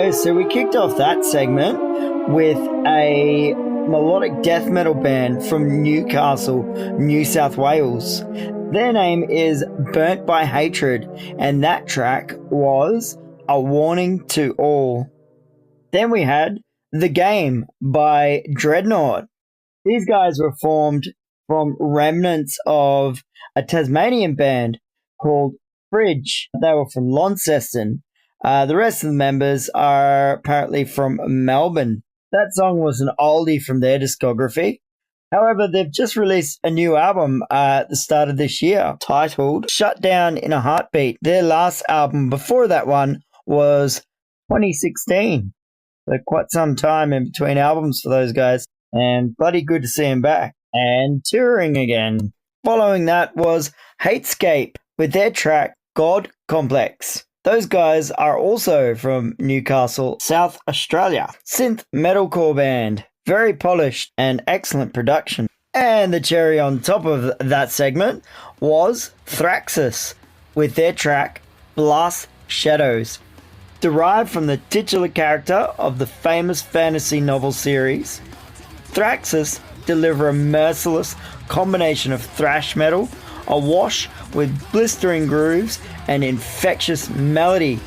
Okay, so we kicked off that segment with a melodic death metal band from Newcastle, New South Wales. Their name is Burnt by Hatred, and that track was A Warning to All. Then we had The Game by Dreadnought. These guys were formed from remnants of a Tasmanian band called Fridge. They were from Launceston. The rest of the members are apparently from Melbourne. That song was an oldie from their discography. However, they've just released a new album at the start of this year titled Shut Down in a Heartbeat. Their last album before that one was 2016. So quite some time in between albums for those guys. And bloody good to see them back. And touring again. Following that was Hatescape with their track God Complex. Those guys are also from Newcastle, South Australia. Synth metalcore band. Very polished and excellent production. And the cherry on top of that segment was Thraxis with their track Blast Shadows. Derived from the titular character of the famous fantasy novel series, Thraxis deliver a merciless combination of thrash metal, awash with blistering grooves and infectious melody.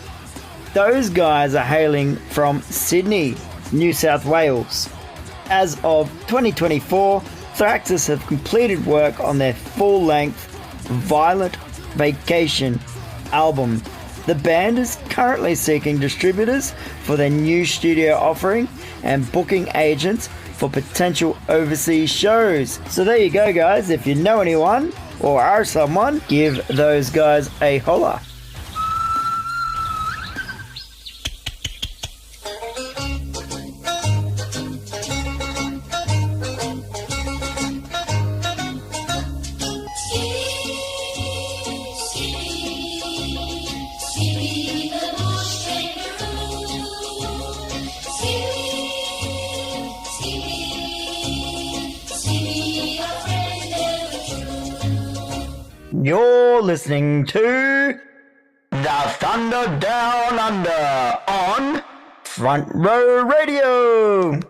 Those guys are hailing from Sydney, New South Wales. As of 2024, Thraxis have completed work on their full-length Violent Vacation album. The band is currently seeking distributors for their new studio offering and booking agents for potential overseas shows. So there you go, guys. If you know anyone or are someone, give those guys a holler. You're listening to the Thunda Down Under on Front Row Radio.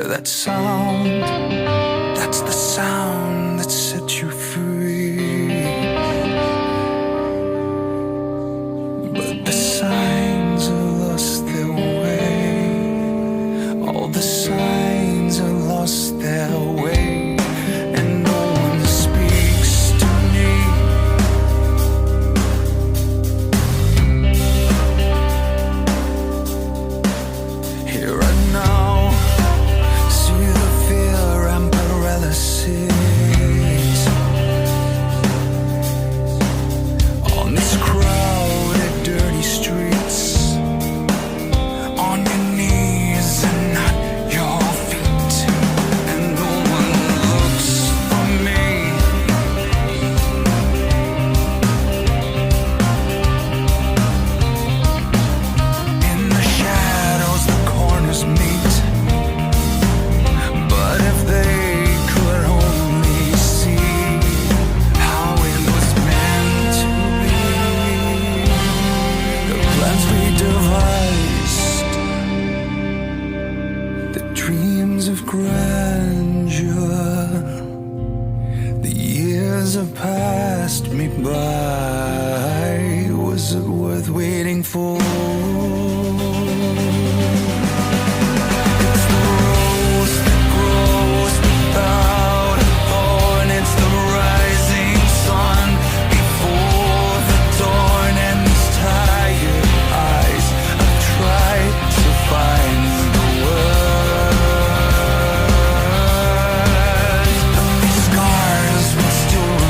That sound, that's the sound that set you free. But the signs have lost their way. All the signs have lost their way. And no one speaks to me. Here and now, on these crowded, dirty streets, on your knees and not your feet, and no one looks for me. In the shadows, the corners meet, but if they of grandeur, the years have passed me by. Was it worth waiting for? It's the rose that grows without a thorn. It's the rising sun before the dawn. And these tired eyes have tried to find the word. Still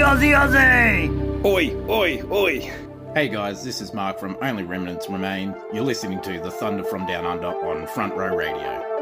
Aussie, Aussie! Oi, oi, oi! Hey guys, this is Mark from Only Remnants Remain. You're listening to the Thunder from Down Under on Front Row Radio.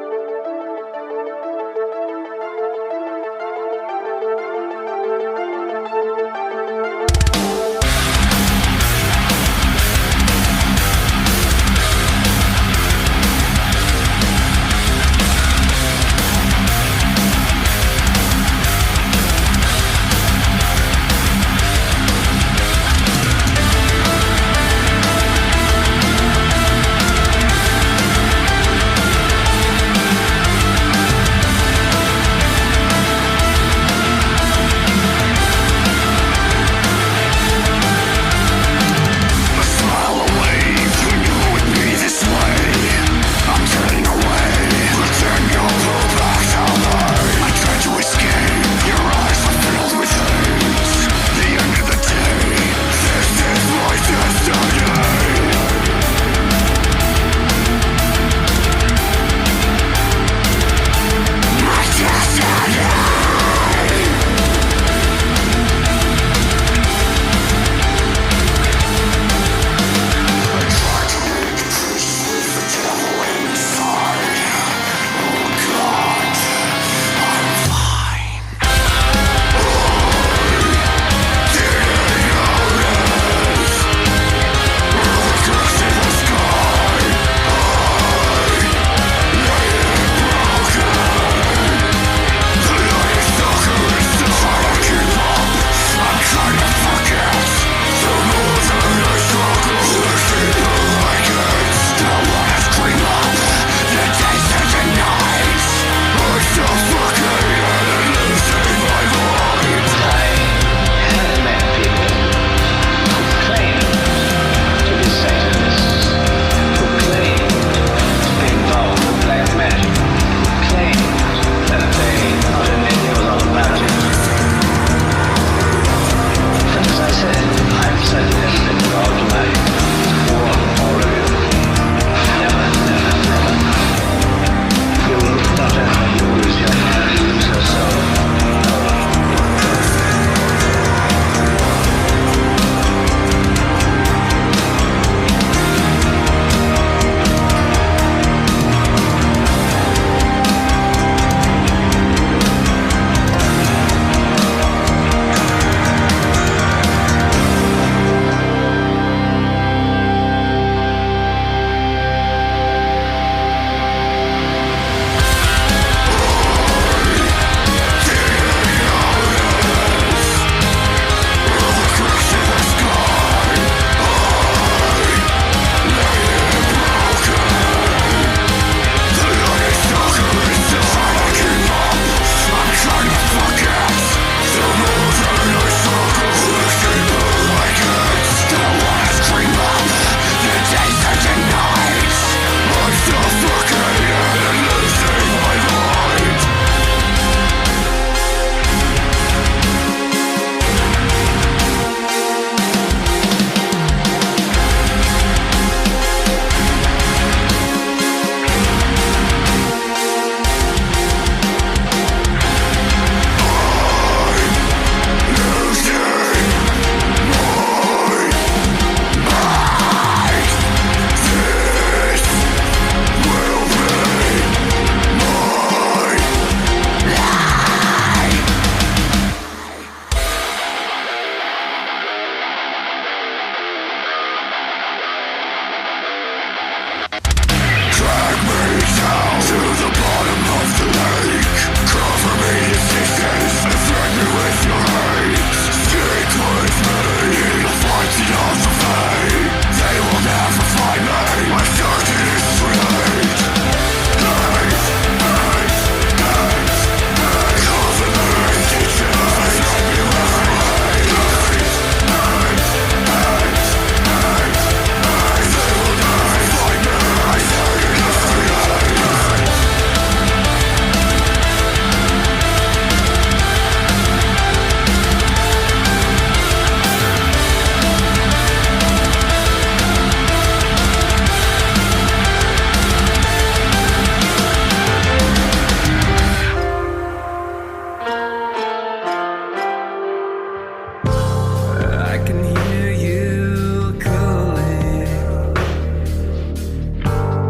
can hear you calling.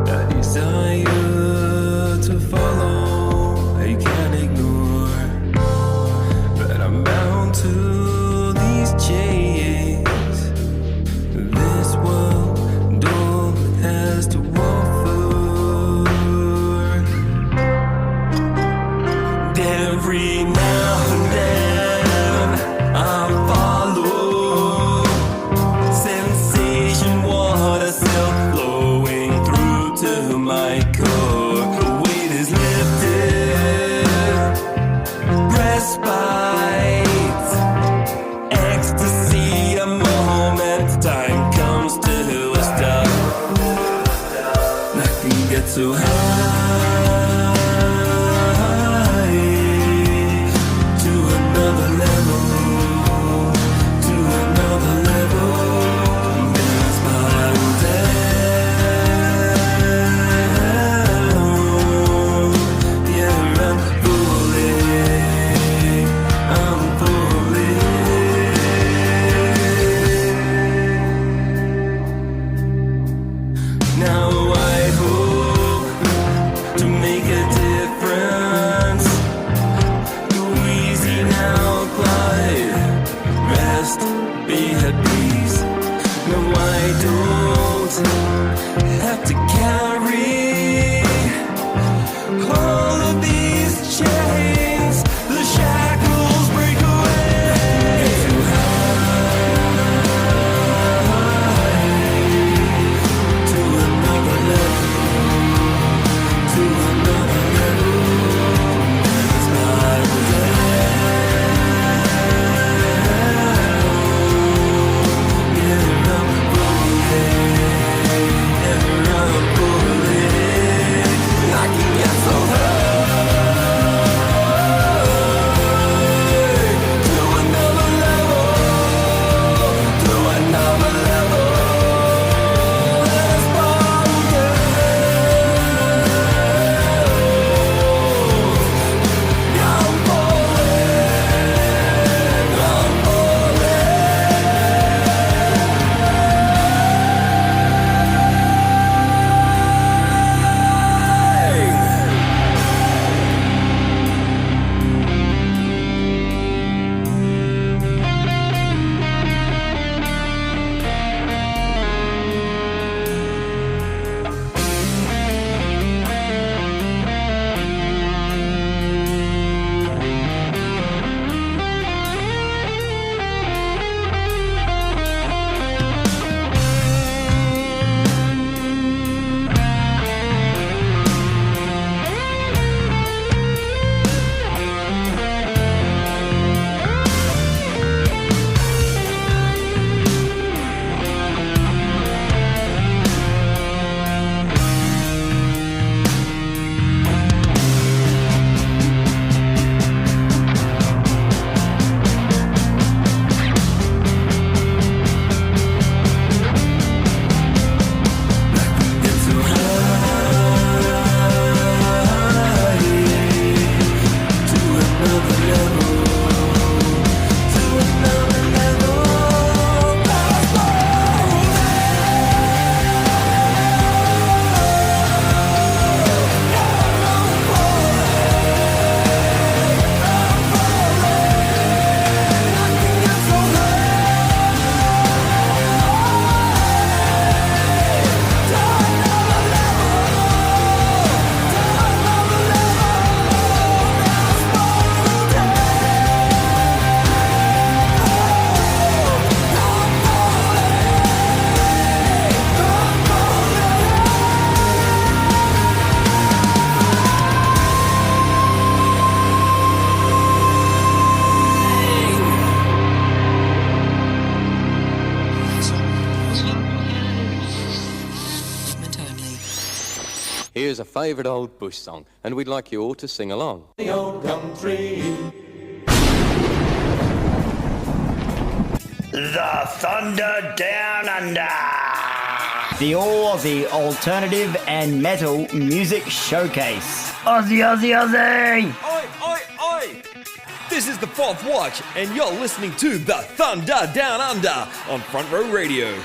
A desire to follow, I can't ignore. But I'm bound to these chains. This world all has to offer. Every now and then I follow sensation water still flowing through to my core. The weight is lifted, respite, ecstasy, a moment. Time comes to a stop. I can get so high. Have to carry all of these chains. The shackles break away. Too high, to another level, to another level. That's my Here's a favourite old bush song, and we'd like you all to sing along. The old gum tree. The Thunda Down Under, the All-Aussie Alternative and Metal Music Showcase. Aussie, Aussie, Aussie! Oi, oi, oi! This is the Fourth Watch, and you're listening to the Thunda Down Under on Front Row Radio.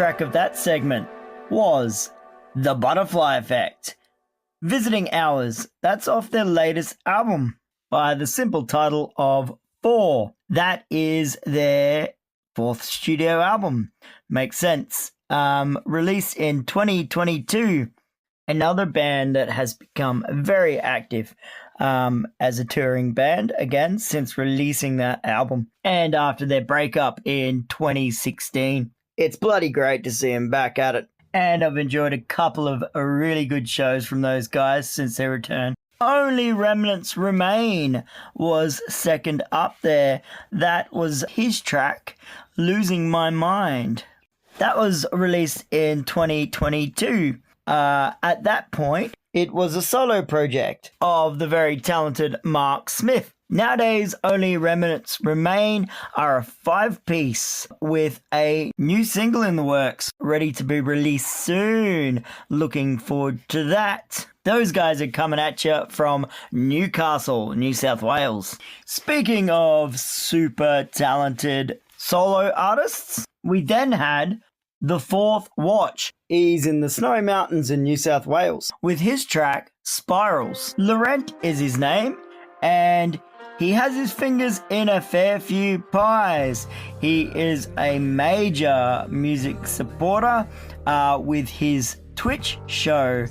track of that segment was The Butterfly Effect. Visiting Hours, that's off their latest album by the simple title of 4. That is their 4th studio album. Makes sense. Released in 2022. Another band that has become very active as a touring band again since releasing that album and after their breakup in 2016. It's bloody great to see them back at it. And I've enjoyed a couple of really good shows from those guys since their return. Only Remnants Remain was second up there. That was his track, Losing My Mind. That was released in 2022. At that point, it was a solo project of the very talented Mark Smith. Nowadays, Only Remnants Remain are a 5-piece with a new single in the works, ready to be released soon. Looking forward to that. Those guys are coming at you from Newcastle, New South Wales. Speaking of super talented solo artists, we then had The Fourth Watch. He's in the Snowy Mountains in New South Wales with his track Spirals. Laurent is his name, and he has his fingers in a fair few pies. He is a major music supporter with his Twitch show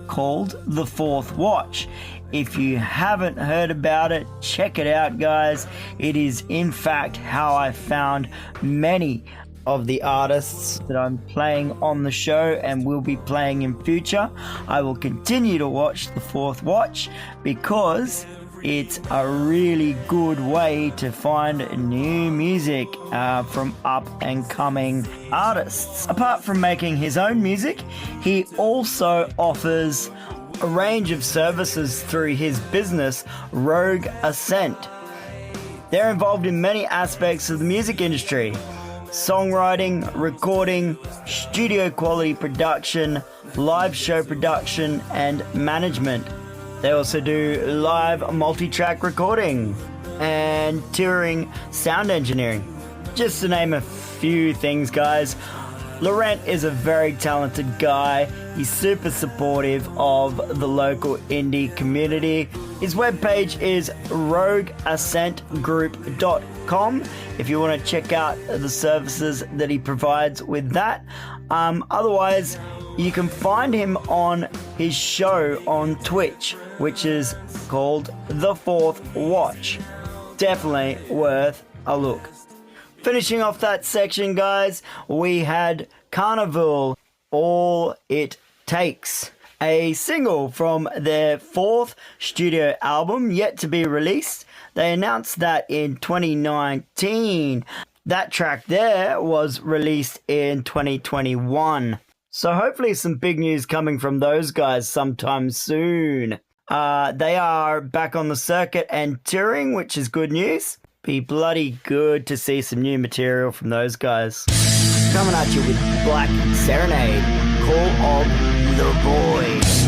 called The Fourth Watch. If you haven't heard about it, check it out, guys. It is, in fact, how I found many of the artists that I'm playing on the show and will be playing in future. I will continue to watch The Fourth Watch because it's a really good way to find new music from up and coming artists. Apart from making his own music, he also offers a range of services through his business, Rogue Ascent. They're involved in many aspects of the music industry: songwriting, recording, studio quality production, live show production, and management. They also do live multi-track recording and touring sound engineering, just to name a few things, guys. Laurent is a very talented guy. He's super supportive of the local indie community. His webpage is rogueascentgroup.com if you want to check out the services that he provides with that. Otherwise, you can find him on his show on Twitch, which is called The Fourth Watch. Definitely worth a look. Finishing off that section, guys, we had Carnival, All It Takes, a single from their 4th studio album yet to be released. They announced that in 2019. That track there was released in 2021. So hopefully some big news coming from those guys sometime soon. They are back on the circuit and touring, which is good news. Be bloody good to see some new material from those guys. Coming at you with Black Serenade, Call of the Boys.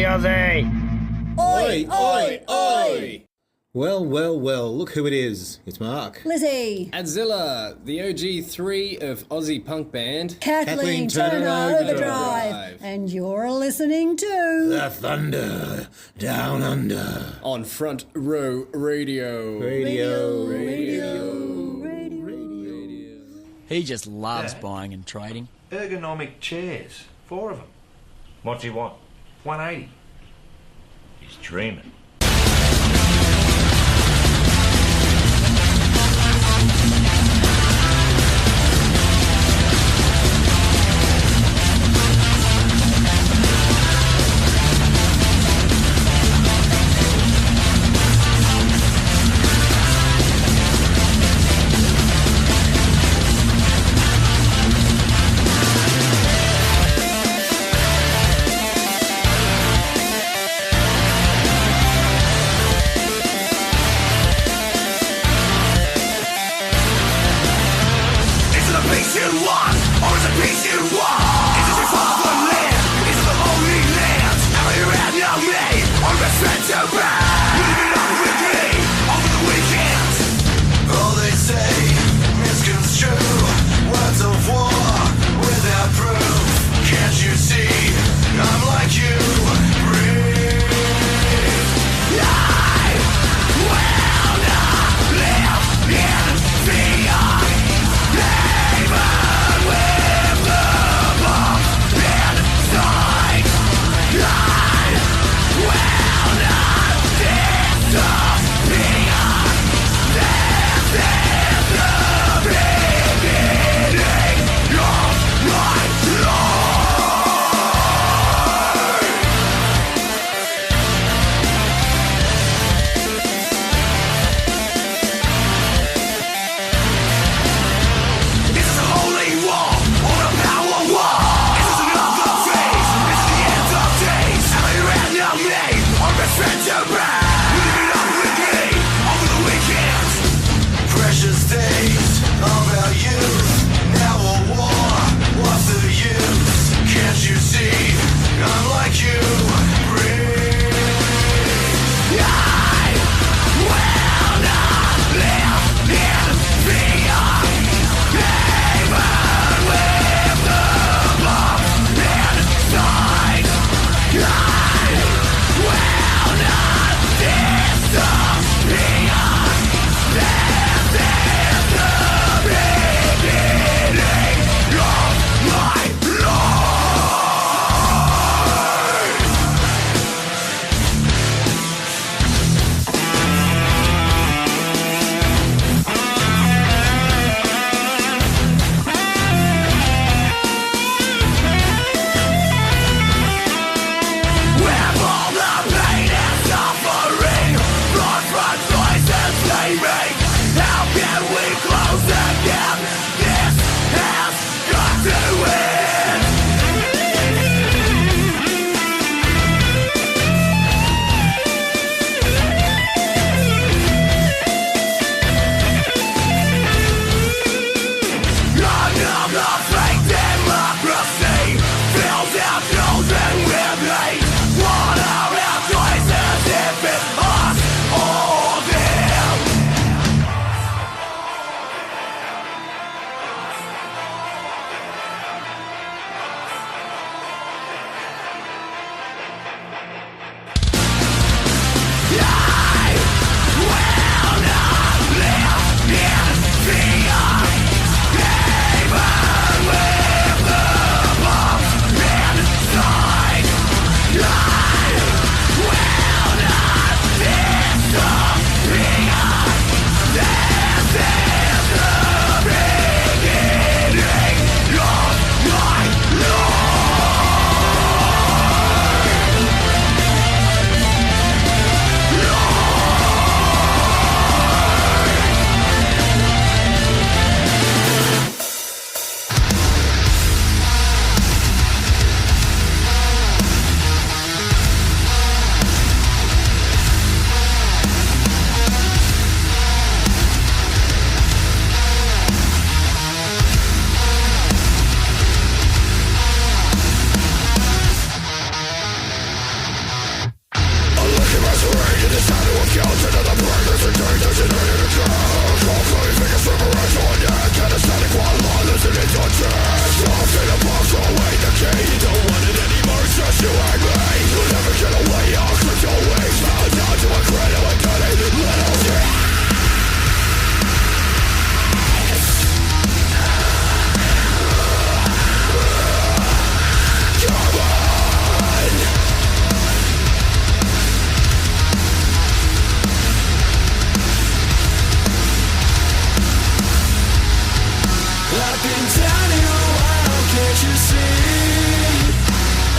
Aussie! Oi, oi, oi! Well, look who it is. It's Mark. Lizzie. Adzilla, the OG3 of Aussie punk band. Kathleen Turner Overdrive. And you're listening to The Thunder Down Under. On Front Row Radio. He just loves buying and trading. Ergonomic chairs. 4 of them. What's he want? 180. He's dreaming. I'm not afraid that down in a while, can't you see?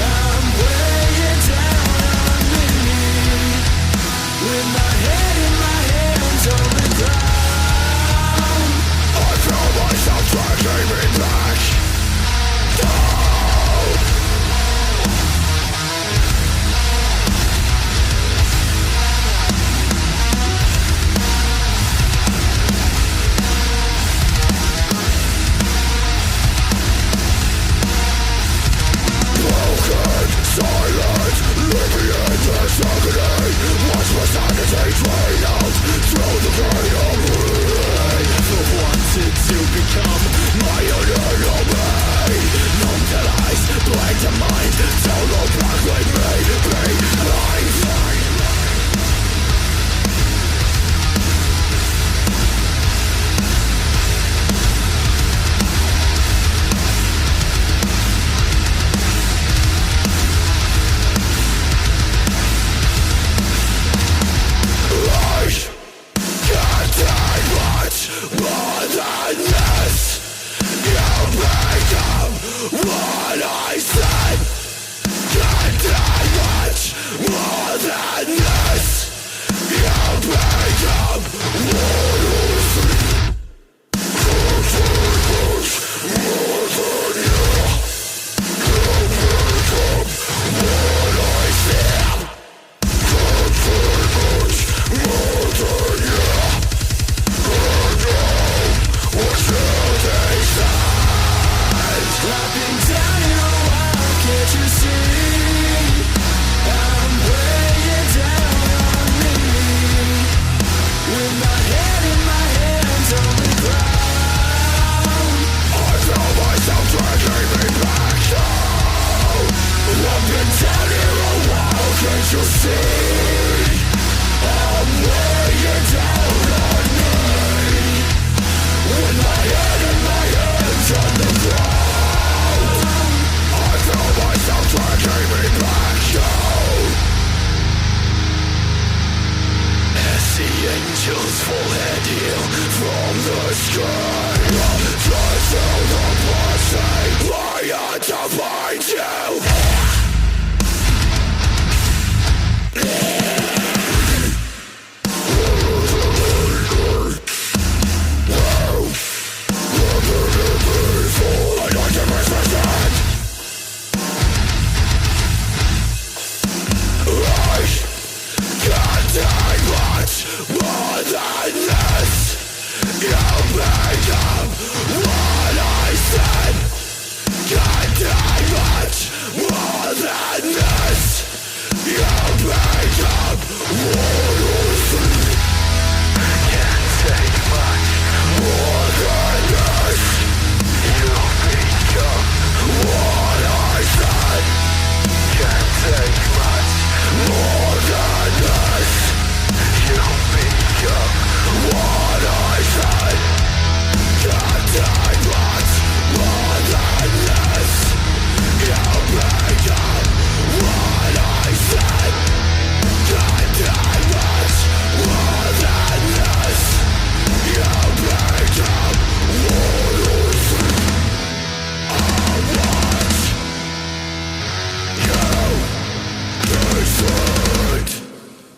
I'm way down on me, with my head in my hands on the ground. I feel myself dragging me back down. Silent, living in this agony. Watch my sanity drain out through the vein of rain. I wanted to become my own enemy. Numb to lies, blank to mind. Don't look back with me, be blind.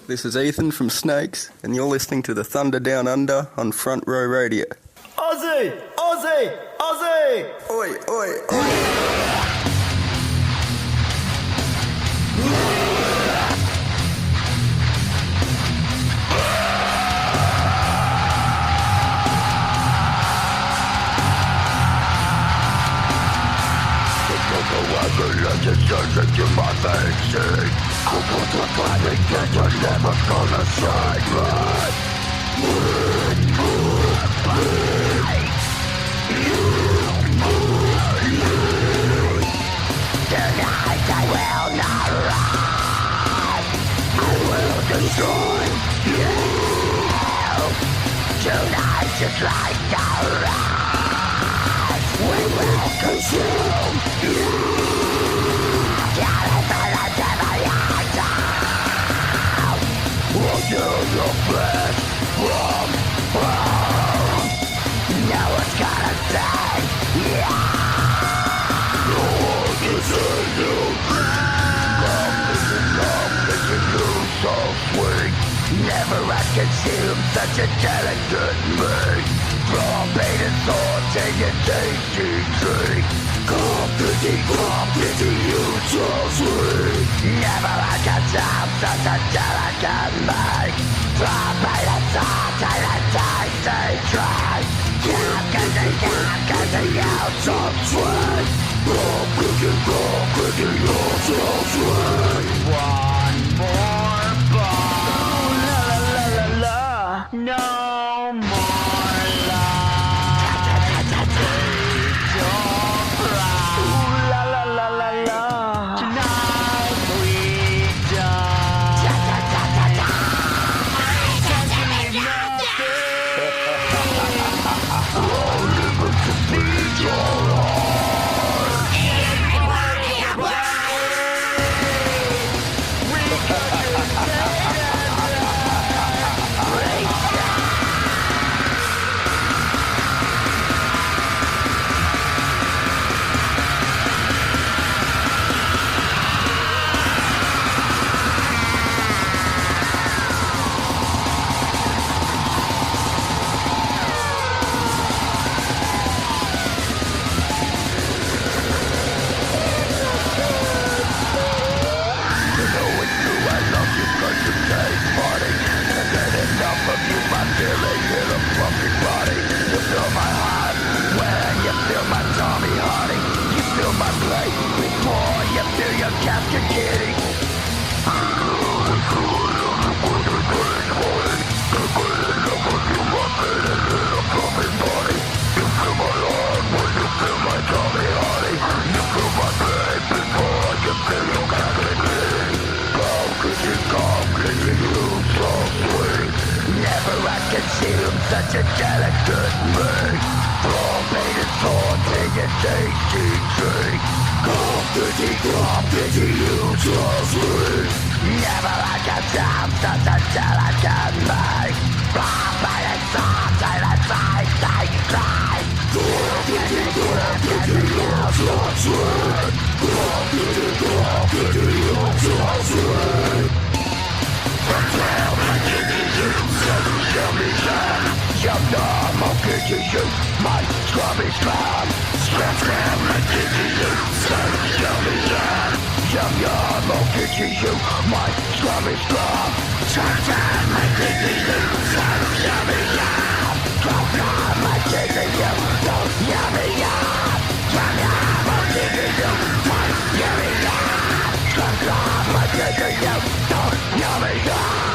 This is Ethan from Snakes, and you're listening to the Thunda Down Under on Front Row Radio. Aussie! Aussie! Aussie! Oi, oi, oi! Now it's gonna say, yeah. Never I consume such a delicate meat. From pain and thought, take a tasty drink. Company, you so sweet. Never I consume such a delicate meat. From pain and thought, take a tasty drink. Company, you so sweet. Company, you so sweet. One more ball. La la la la la. No more lies. Take your pride. Ooh, la la la la la. Tonight we die. Can't believe nothing. All liberty beats your heart. Such a delicate meat. From pain and thought, take a tasty drink. Company, you so sweet. Never I consume such a delicate meat. From pain and thought, take a tasty drink. Company, you so sweet. Company, you so sweet. Yum yum, I'll get to you. My scrubby scrub. Scrub scrub, I'll get to you. Yummy yum. Yum yum, I'll get to you. My scrubby scrub. Scrub scrub, I'll get to you. Yummy yum. Scrub scrub, I'll get to you. Yummy yum. Yum yum, I'll get to you. My yummy yum. Scrub scrub, I'll get to you. Yummy yum.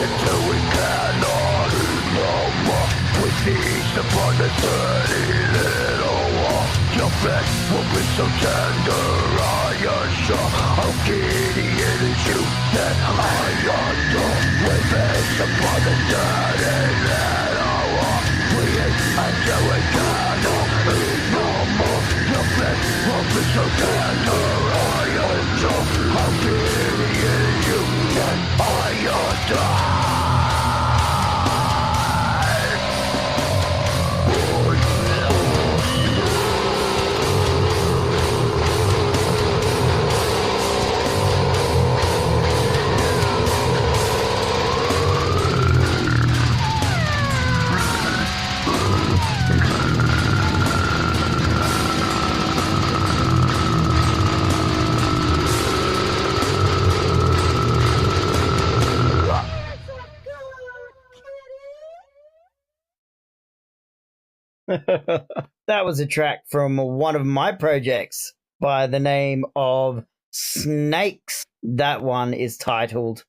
Until we cannot no more. We feast upon the dirty little wall. Your flesh will be so tender, I assure. How giddy it is you that I adore. We feast upon the dirty little wall. We eat until we cannot eat no more. Your flesh will be so tender, I assure. How giddy it is you that I adore. That was a track from one of my projects by the name of Snakes. That one is titled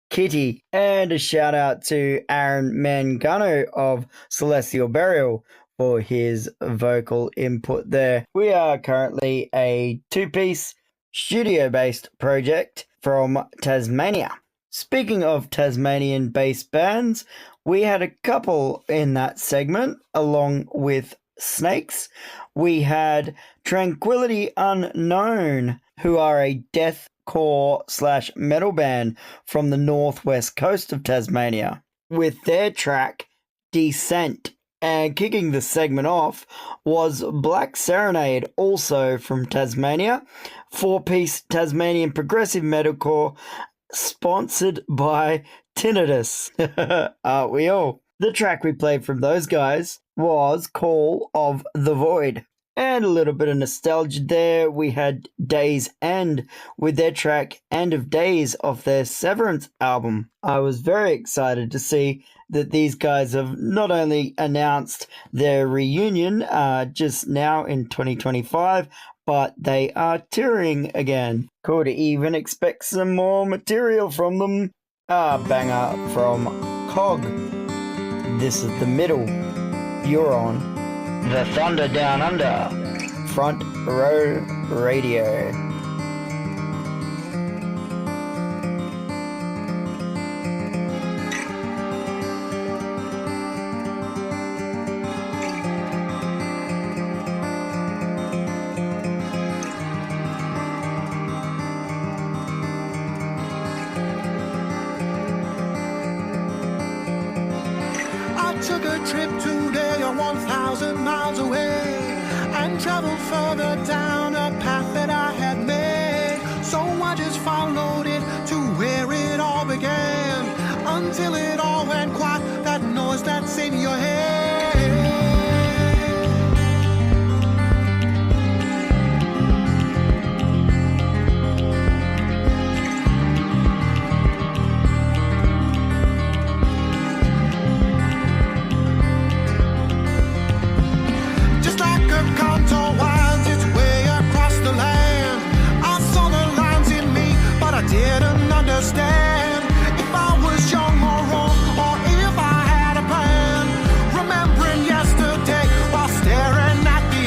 Kitty. And a shout out to Aaron Mangano of Celestial Burial for his vocal input there. We are currently a two-piece studio-based project from Tasmania. Speaking of Tasmanian-based bands, we had a couple in that segment along with Snakes. We had Tranquility Unknown, who are a deathcore / metal band from the northwest coast of Tasmania, with their track Descent. And kicking the segment off was Black Serenade, also from Tasmania, four-piece Tasmanian progressive metalcore, sponsored by tinnitus. Aren't we all? The track we played from those guys was Call of the Void. And a little bit of nostalgia there. We had Days End with their track End of Days off their Severance album. I was very excited to see that these guys have not only announced their reunion just now in 2025, but they are touring again. Could even expect some more material from them. Banger from Cog. This is The Middle. You're on the Thunda Down Under, Front Row Radio. I took a trip today, 1,000 miles away, and traveled further down a path that I had made. So I just followed it to where it all began, until it all went quiet, that noise that's in your head. Understand if I was young or wrong, or if I had a plan. Remembering yesterday while staring at the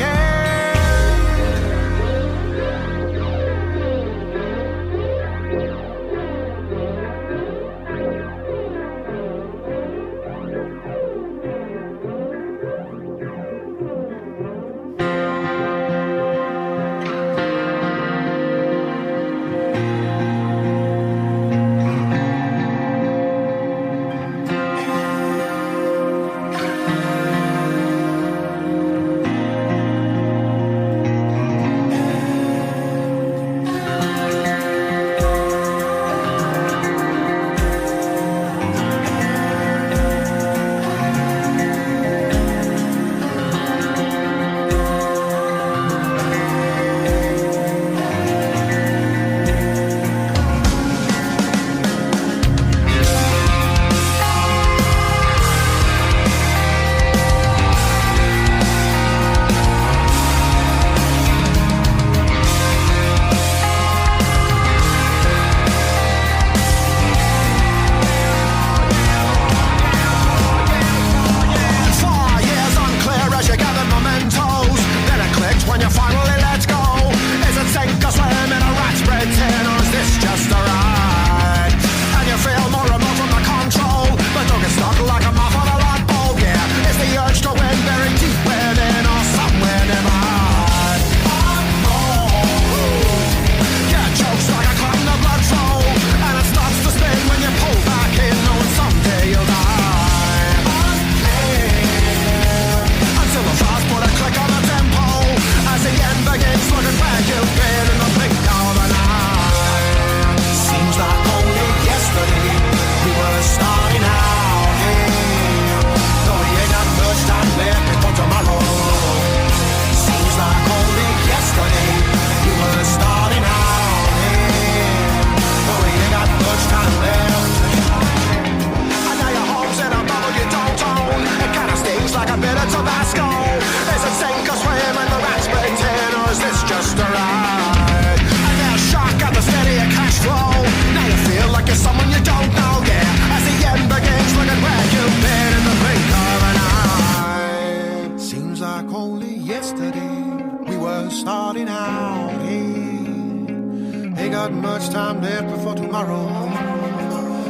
got much time left before tomorrow.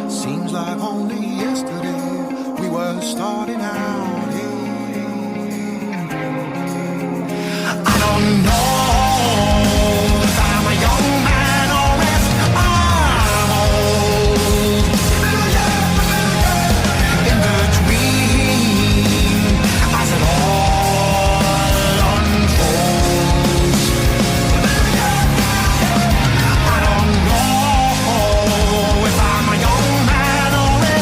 Seems like only yesterday we were starting out. I don't know if I'm a young man or if I'm old. In between, as it all unfolds, I don't know if I'm a young man or if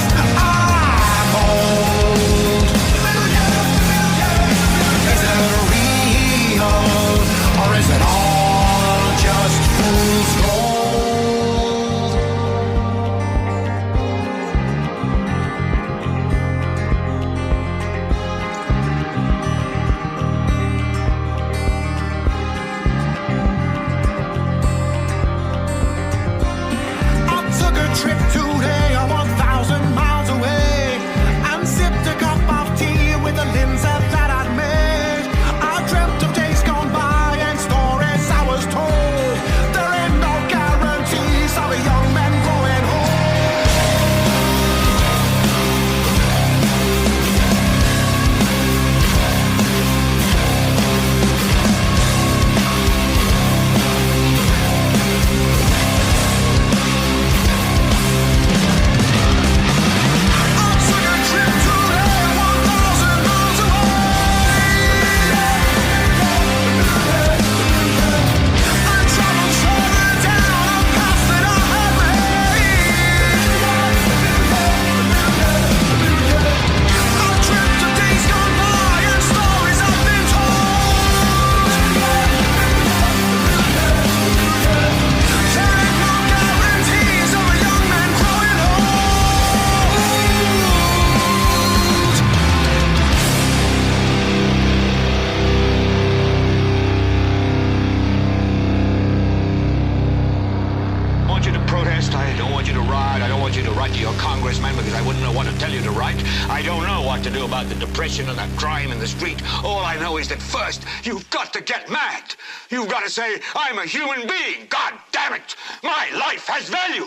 write to your congressman because I wouldn't know what to tell you to write. I don't know what to do about the depression and the crime in the street. All I know is that first, you've got to get mad. You've got to say, I'm a human being. God damn it. My life has value.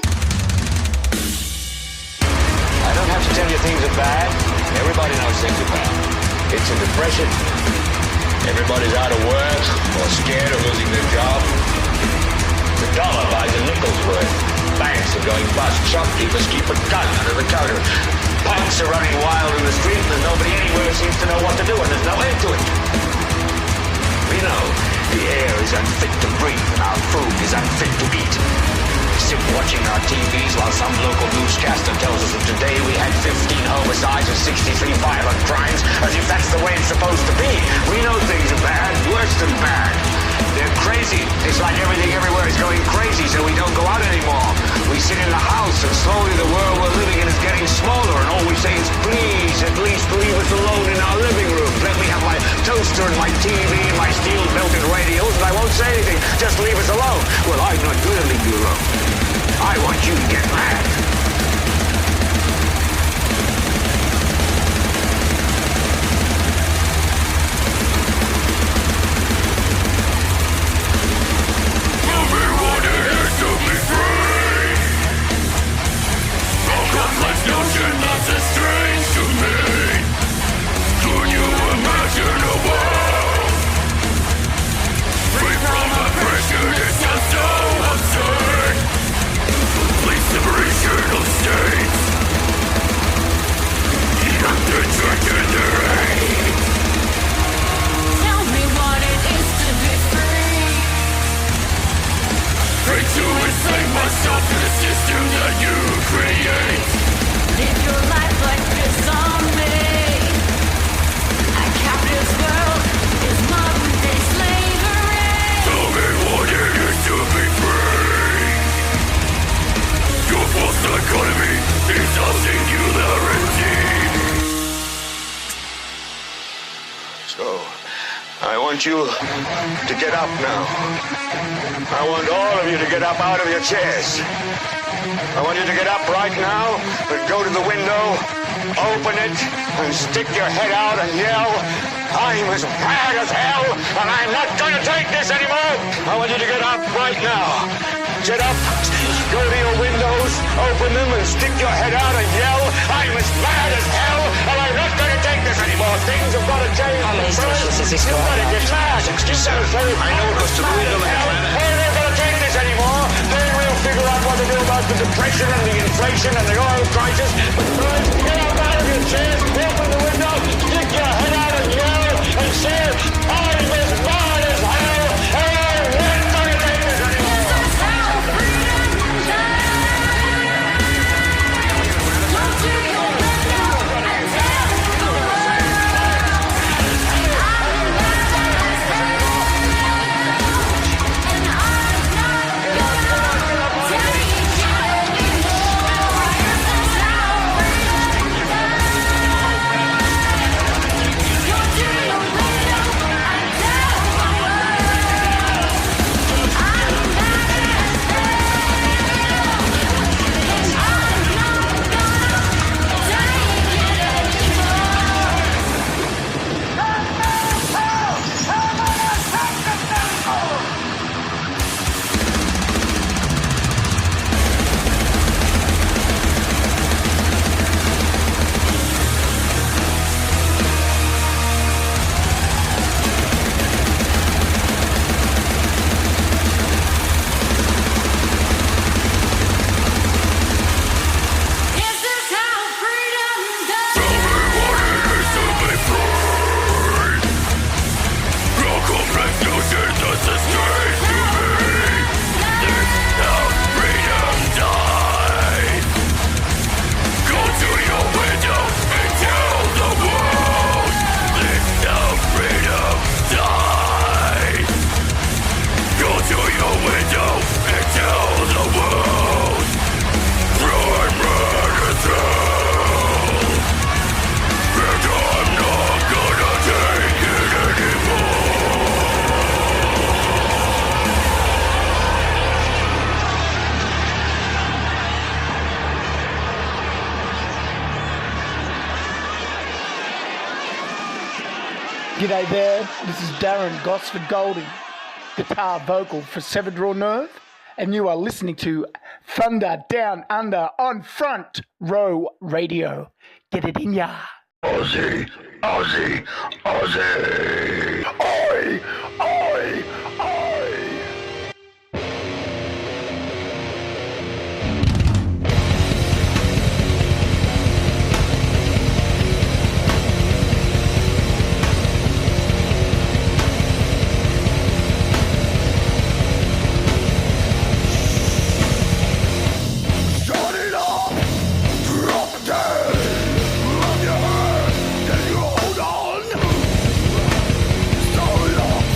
I don't have to tell you things are bad. Everybody knows things are bad. It's a depression. Everybody's out of work or scared of losing their job. The dollar buys a nickel's worth. Banks are going bust. Shopkeepers keep a gun under the counter. Punks are running wild in the street and nobody anywhere seems to know what to do and there's no end to it. We know the air is unfit to breathe and our food is unfit to eat. We sit watching our TVs while some local newscaster tells us that today we had 15 homicides and 63 violent crimes, as if that's the way it's supposed to be. We know things are bad, worse than bad. They're crazy. It's like everything everywhere is going crazy, so we don't go out anymore. We sit in the house, and slowly the world we're living in is getting smaller, and all we say is, please, at least leave us alone in our living room. Let me have my toaster and my TV and my steel-belted radios, and I won't say anything. Just leave us alone. Well, I'm not going to leave you alone. I want you to get mad. You to get up now. I want all of you to get up out of your chairs. I want you to get up right now and go to the window, open it, and stick your head out and yell, I'm as mad as hell, and I'm not going to take this anymore. I want you to get up right now. Get up, go to your windows, open them, and stick your head out and yell, I'm as mad as hell, and I'm not going to take this anymore. Things have got to change. You've got to get mad. I know it was to ruin the planet. We're not going to take this anymore. Then we'll figure out what to do about the depression and the inflation and the oil crisis. But first, get up out of your chairs, open the window, stick your head out and yell, and say, I'm as mad as hell, and I'm not going to take this anymore. G'day there, this is Darren Gosford Golding, guitar vocal for Severed Raw Nerve, and you are listening to Thunda Down Under on Front Row Radio. Get it in ya. Aussie, Aussie, Aussie. Oi, oi, oi. Shut it up, drop it down. Love your heart, then you hold on. So long.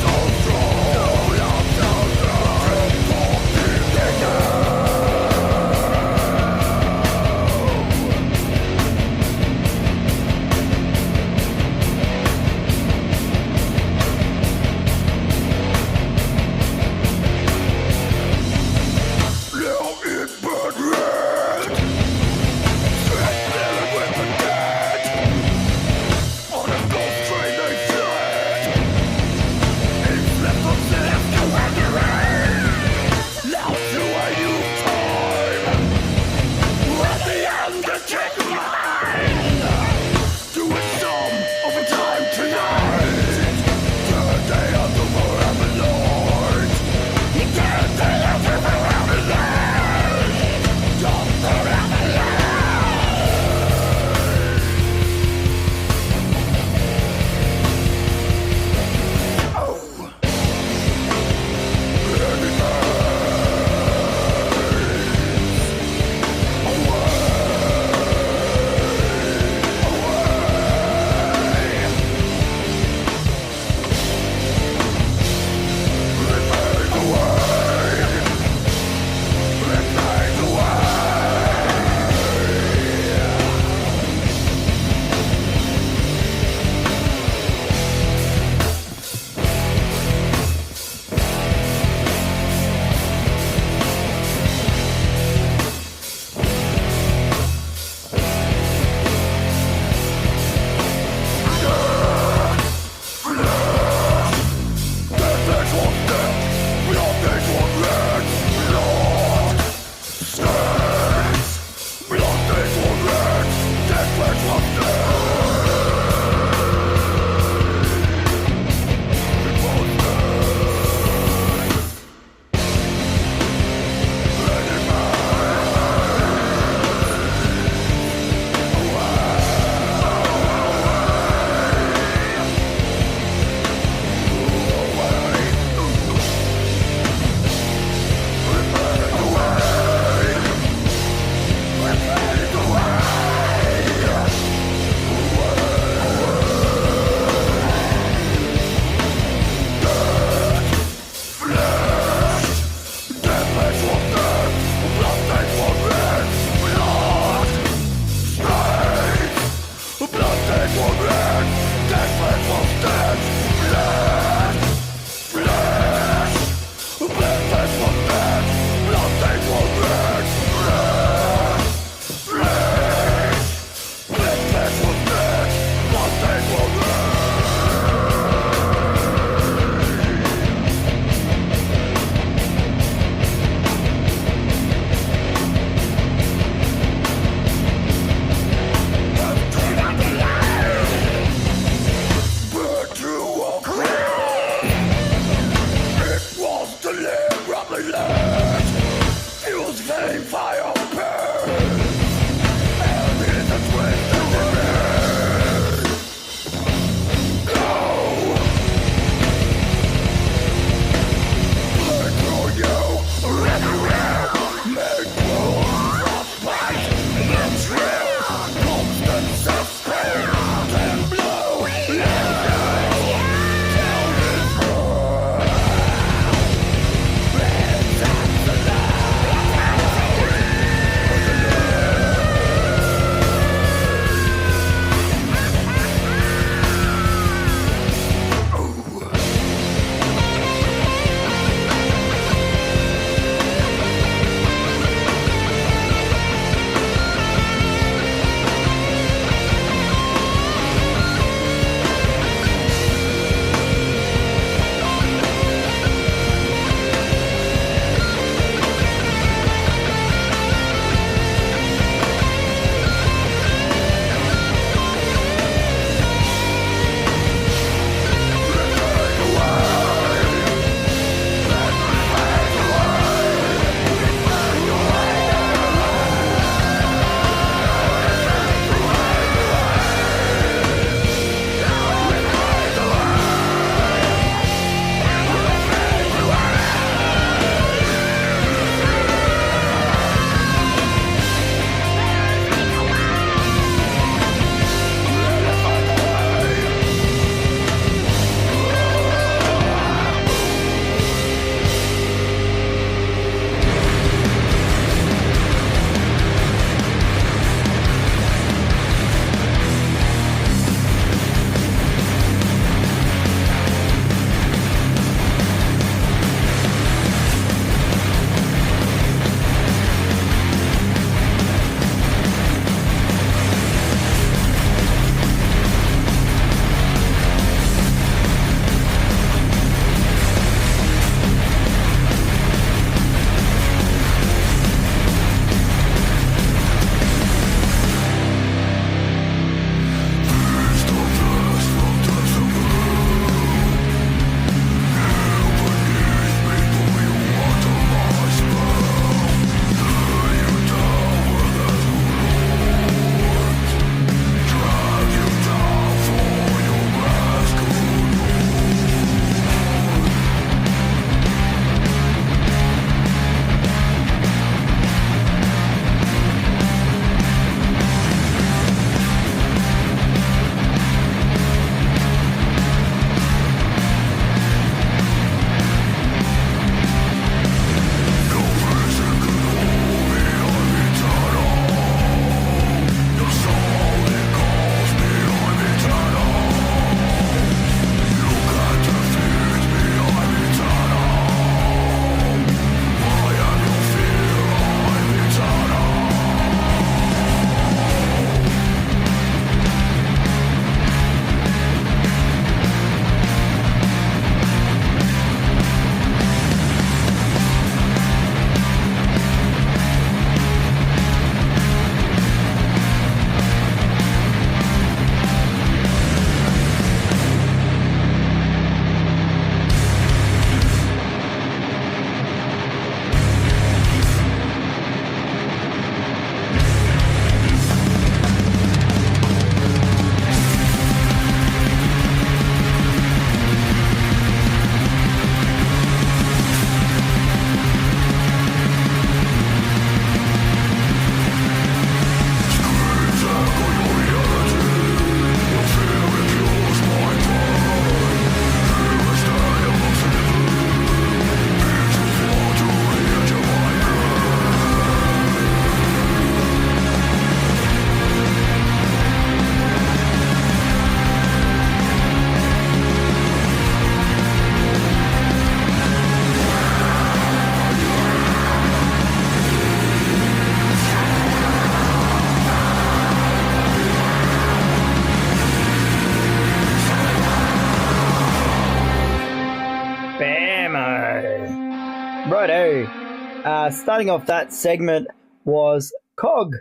Dynamo. Righto. Starting off that segment was Cog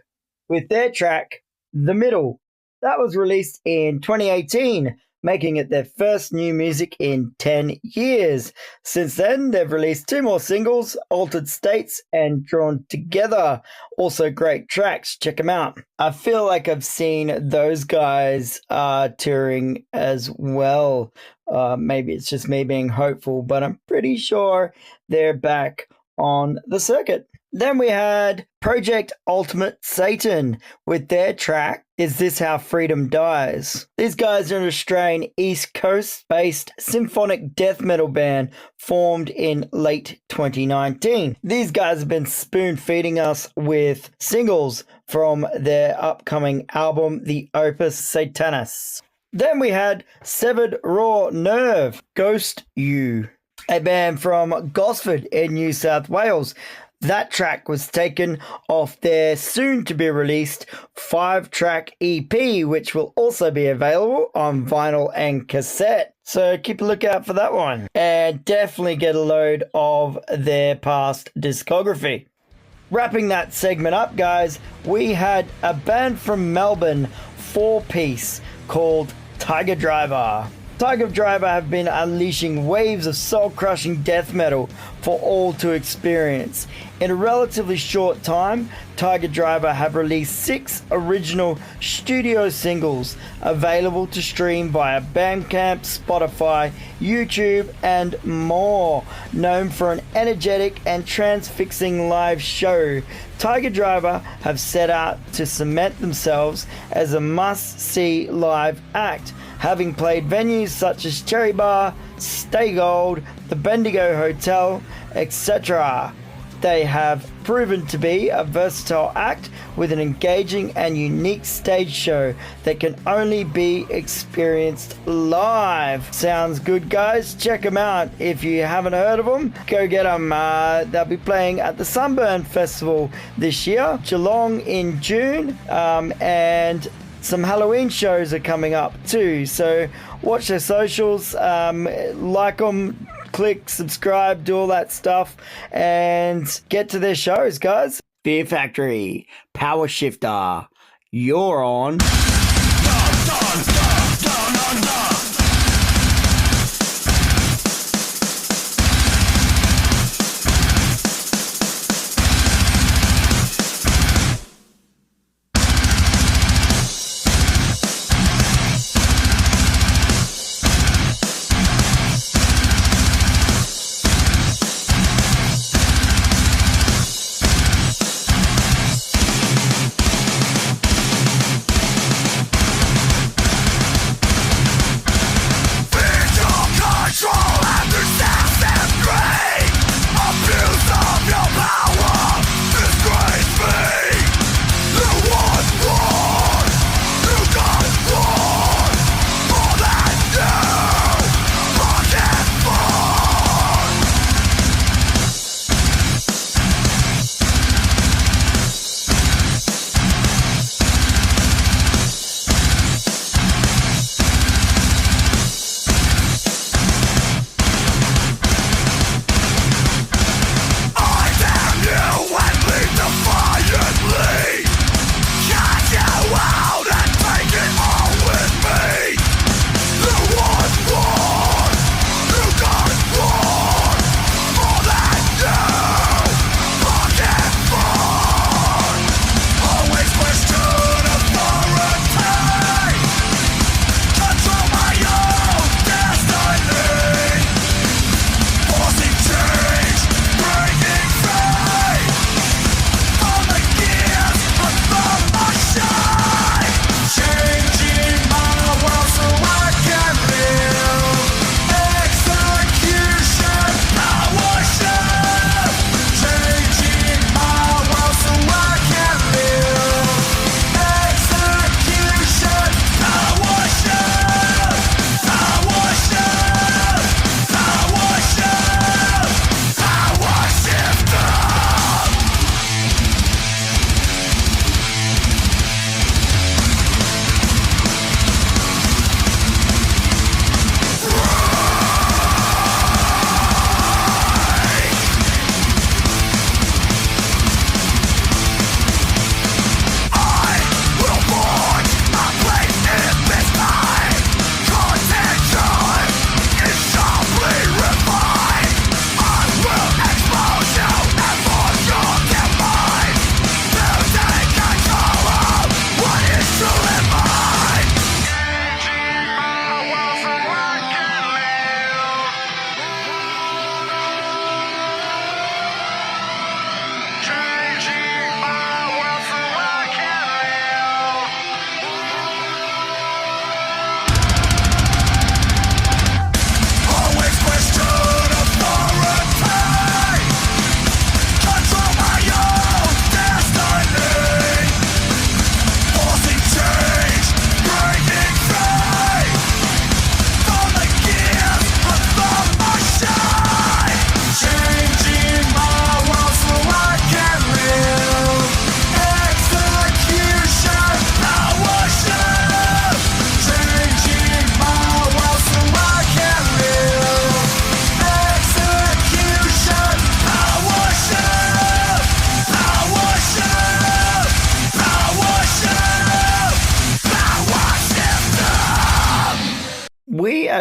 with their track, The Middle. That was released in 2018, making it their first new music in 10 years. Since then, they've released 2 more singles, Altered States and Drawn Together. Also great tracks, check them out. I feel like I've seen those guys touring as well. Maybe it's just me being hopeful, but I'm pretty sure they're back on the circuit. Then we had Project Ultimate Satan with their track, Is This How Freedom Dies? These guys are an Australian East Coast-based symphonic death metal band formed in late 2019. These guys have been spoon-feeding us with singles from their upcoming album, The Opus Satanis. Then we had Severed Raw Nerve, Ghost You, a band from Gosford in New South Wales. That track was taken off their soon-to-be-released 5-track EP, which will also be available on vinyl and cassette. So keep a lookout for that one. And definitely get a load of their past discography. Wrapping that segment up, guys, we had a band from Melbourne, 4-piece, called Tiger Driver. Tiger Driver have been unleashing waves of soul-crushing death metal for all to experience. In a relatively short time, Tiger Driver have released 6 original studio singles available to stream via Bandcamp, Spotify, YouTube, and more. Known for an energetic and transfixing live show, Tiger Driver have set out to cement themselves as a must-see live act, having played venues such as Cherry Bar, Stay Gold, the Bendigo Hotel, etc. They have proven to be a versatile act with an engaging and unique stage show that can only be experienced live. Sounds good, guys? Check them out. If you haven't heard of them, go get them. They'll be playing at the Sunburn Festival this year, Geelong in June, and some Halloween shows are coming up too. So watch their socials, like them, click, subscribe, do all that stuff, and get to their shows, guys. Fear Factory, Power Shifter, you're on.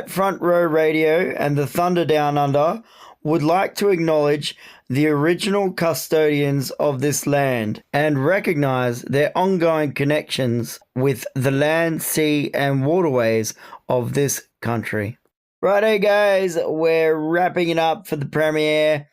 at Front Row Radio and the Thunda Down Under would like to acknowledge the original custodians of this land and recognise their ongoing connections with the land, sea and waterways of this country. Righto guys, we're wrapping it up for the premiere.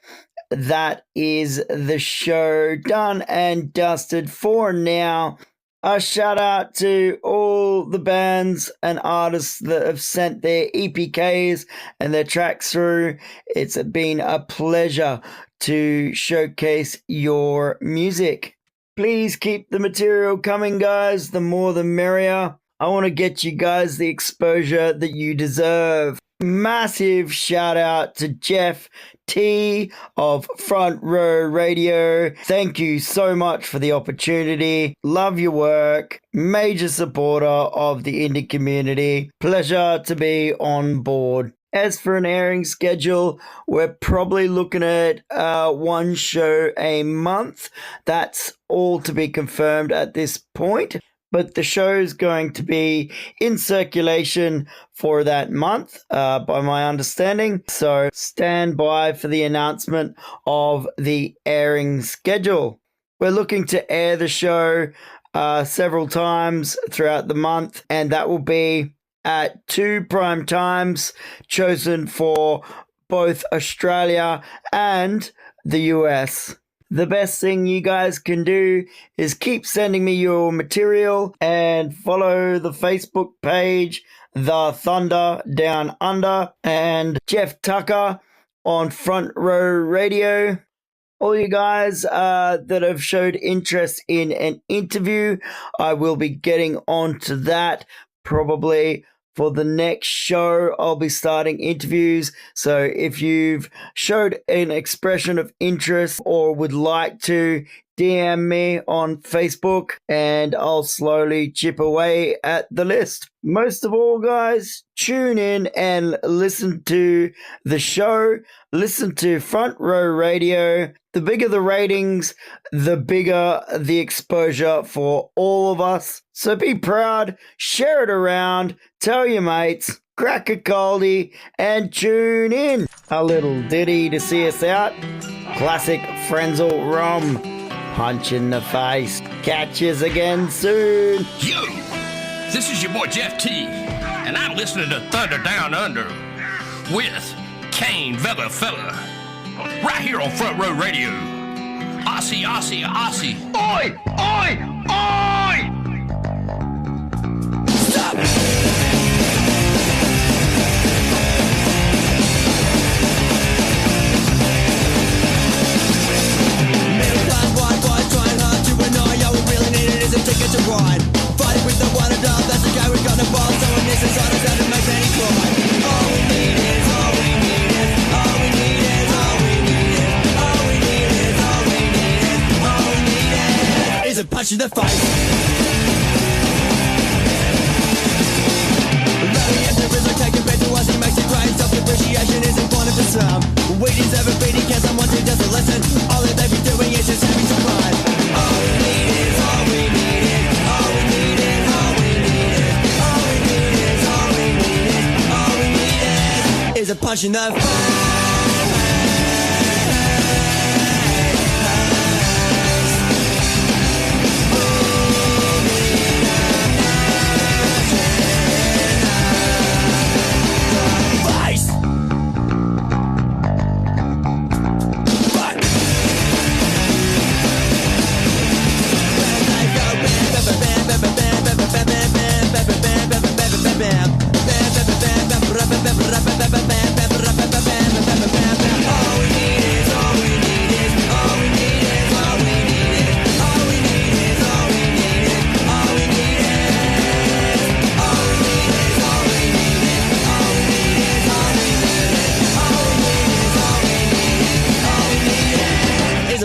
That is the show done and dusted for now. A shout out to all the bands and artists that have sent their EPKs and their tracks through. It's been a pleasure to showcase your music. Please keep the material coming, guys. The more the merrier. I want to get you guys the exposure that you deserve. Massive shout out to Jeff T of Front Row Radio. Thank you so much for the opportunity. Love your work. Major supporter of the indie community. Pleasure to be on board. As for an airing schedule, we're probably looking at one show a month. That's all to be confirmed at this point. But the show's going to be in circulation for that month, by my understanding. So stand by for the announcement of the airing schedule. We're looking to air the show several times throughout the month, and that will be at 2 prime times chosen for both Australia and the US. The best thing you guys can do is keep sending me your material and follow the Facebook page, The Thunda Down Under, and Jeff Tucker on Front Row Radio. All you guys that have showed interest in an interview, I will be getting on to that probably for the next show. I'll be starting interviews. So if you've showed an expression of interest or would like to, DM me on Facebook and I'll slowly chip away at the list. Most of all, guys, tune in and listen to the show. Listen to Front Row Radio. The bigger the ratings, the bigger the exposure for all of us. So be proud, share it around, tell your mates, crack a coldie, and tune in. A little ditty to see us out. Classic Frenzel Rom. Punch in the face. Catch us again soon. Yo, this is your boy Jeff T, and I'm listening to Thunda Down Under with Kane Vella Fella, right here on Front Row Radio. Aussie, Aussie, Aussie. Oi, oi, oi! Stop! Ticket to ride. Fighting with the one and done, that's the guy we've got the ball. Someone is inside us that makes any cry. All we need is, all we need is, all we need is, all we need is, all we need is, all we need is, all we need is a punch in the face. Loving as the rhythm taking bed to us, it makes it great. Self-appreciation is important for some. We deserve a beating, can someone who doesn't listen? All that they be doing is just having some fun. All we need is, all we need. A punch in the face.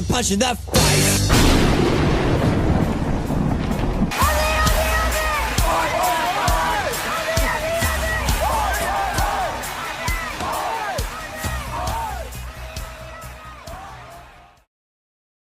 Punch in the face.